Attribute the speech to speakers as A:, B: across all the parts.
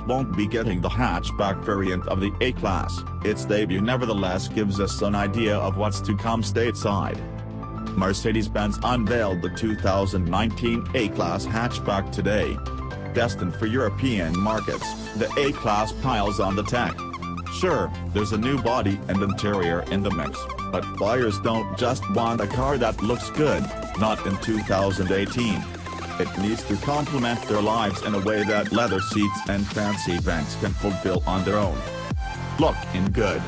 A: won't be getting the hatchback variant of the A Class, its debut nevertheless gives us an idea of what's to come stateside. Mercedes Benz unveiled the 2019 A Class hatchback today. Destined for European markets, the A Class piles on the tech. Sure, there's a new body and interior in the mix, but buyers don't just want a car that looks good, not in 2018. It needs to complement their lives in a way that leather seats and fancy vents can fulfill on their own. Looking good.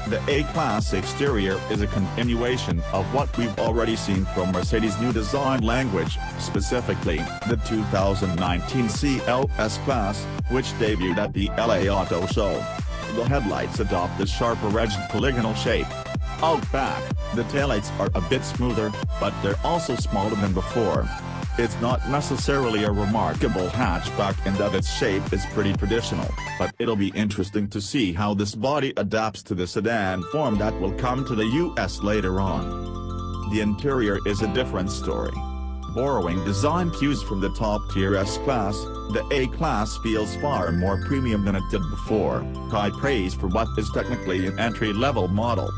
A: The A Class exterior is a continuation of what we've already seen from Mercedes' new design language, specifically the 2019 CLS Class, which debuted at the LA Auto Show. The headlights adopt the sharper-edged polygonal shape. Out back, the taillights are a bit smoother, but they're also smaller than before. It's not necessarily a remarkable hatchback in that its shape is pretty traditional, but it'll be interesting to see how this body adapts to the sedan form that will come to the US later on. The interior is a different story. Borrowing design cues from the top-tier S-Class, the A-Class feels far more premium than it did before, high praise for what is technically an entry-level model.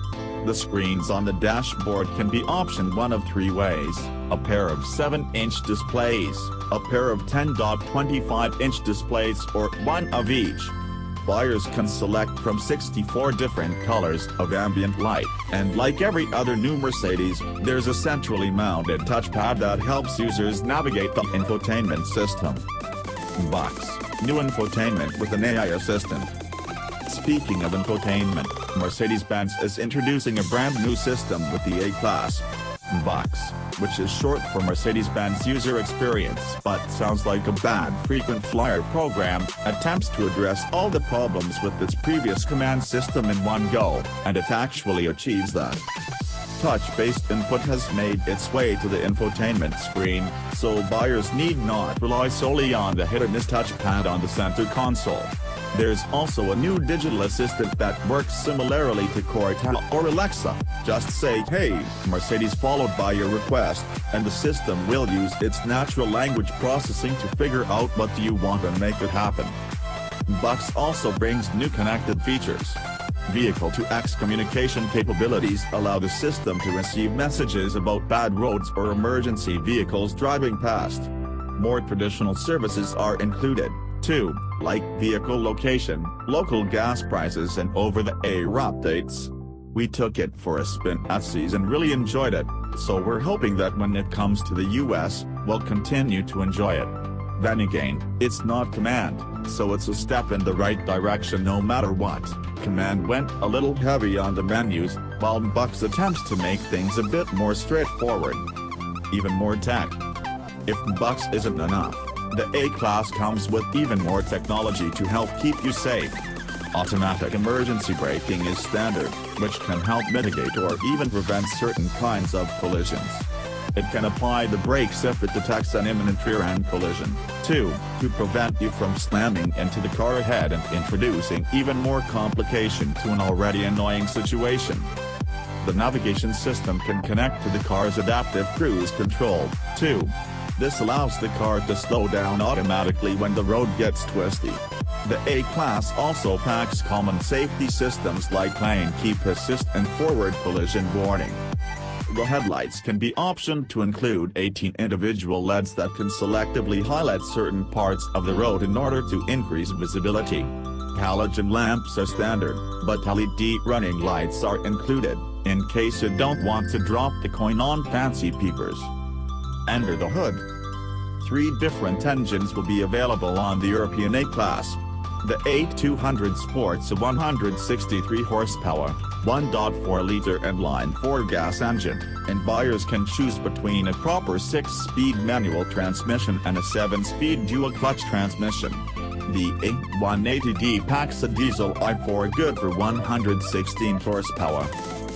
A: The screens on the dashboard can be optioned one of three ways: a pair of 7-inch displays, a pair of 10.25-inch displays, or one of each. Buyers can select from 64 different colors of ambient light, and like every other new Mercedes, there's a centrally mounted touchpad that helps users navigate the infotainment system. Box, new infotainment with an AI assistant. Speaking of infotainment, Mercedes-Benz is introducing a brand new system with the A Class. Box, which is short for Mercedes-Benz User Experience but sounds like a bad frequent flyer program, attempts to address all the problems with its previous command system in one go, and it actually achieves that. Touch-based input has made its way to the infotainment screen, so buyers need not rely solely on the hit-or-miss touchpad on the center console. There's also a new digital assistant that works similarly to Cortana or Alexa. Just say "Hey, Mercedes" followed by your request, and the system will use its natural language processing to figure out what do you want and make it happen. Box also brings new connected features. Vehicle-to-X communication capabilities allow the system to receive messages about bad roads or emergency vehicles driving past. More traditional services are included, too, like vehicle location, local gas prices, and over-the-air updates. We took it for a spin at CES and really enjoyed it, so we're hoping that when it comes to the US, we'll continue to enjoy it. Then again, it's not Command, so it's a step in the right direction no matter what. Command went a little heavy on the menus, while Box attempts to make things a bit more straightforward. Even more tech. If Box isn't enough, the A Class comes with even more technology to help keep you safe. Automatic emergency braking is standard, which can help mitigate or even prevent certain kinds of collisions. It can apply the brakes if it detects an imminent rear-end collision, too, to prevent you from slamming into the car ahead and introducing even more complication to an already annoying situation. The navigation system can connect to the car's adaptive cruise control, too. This allows the car to slow down automatically when the road gets twisty. The A Class also packs common safety systems like lane keep assist and forward collision warning. The headlights can be optioned to include 18 individual LEDs that can selectively highlight certain parts of the road in order to increase visibility. Halogen lamps are standard, but LED running lights are included, in case you don't want to drop the coin on fancy peepers. Under the hood, 3 different engines will be available on the European A Class. The A200 sports a 163 horsepower, 1.4-liter inline-4 gas engine, and buyers can choose between a proper 6-speed manual transmission and a 7-speed dual-clutch transmission. The A180D packs a diesel i4 good for 116 horsepower.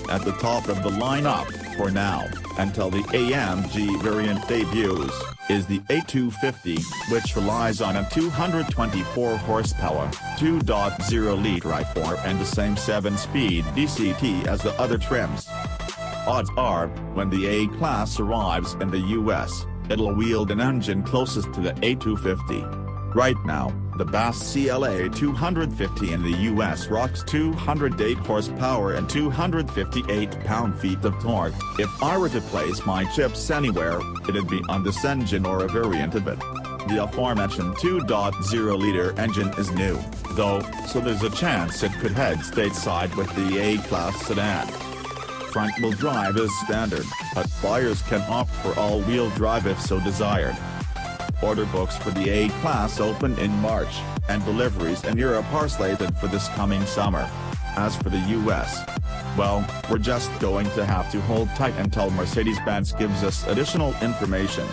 A: At the top of the lineup, for now, until the AMG variant debuts, is the A250, which relies on a 224 horsepower, 2.0-liter i4 and the same 7-speed DCT as the other trims. Odds are, when the A Class arrives in the US, it'll wield an engine closest to the A250. Right now, the BAS CLA 250 in the US rocks 208 horsepower and 258 pound-feet of torque. If I were to place my chips anywhere, it'd be on this engine or a variant of it. The aforementioned 2.0-liter engine is new, though, so there's a chance it could head stateside with the A Class sedan. Front-wheel drive is standard, but buyers can opt for all-wheel drive if so desired. Order books for the A Class open in March, and deliveries in Europe are slated for this coming summer. As for the US, well, we're just going to have to hold tight until Mercedes-Benz gives us additional information.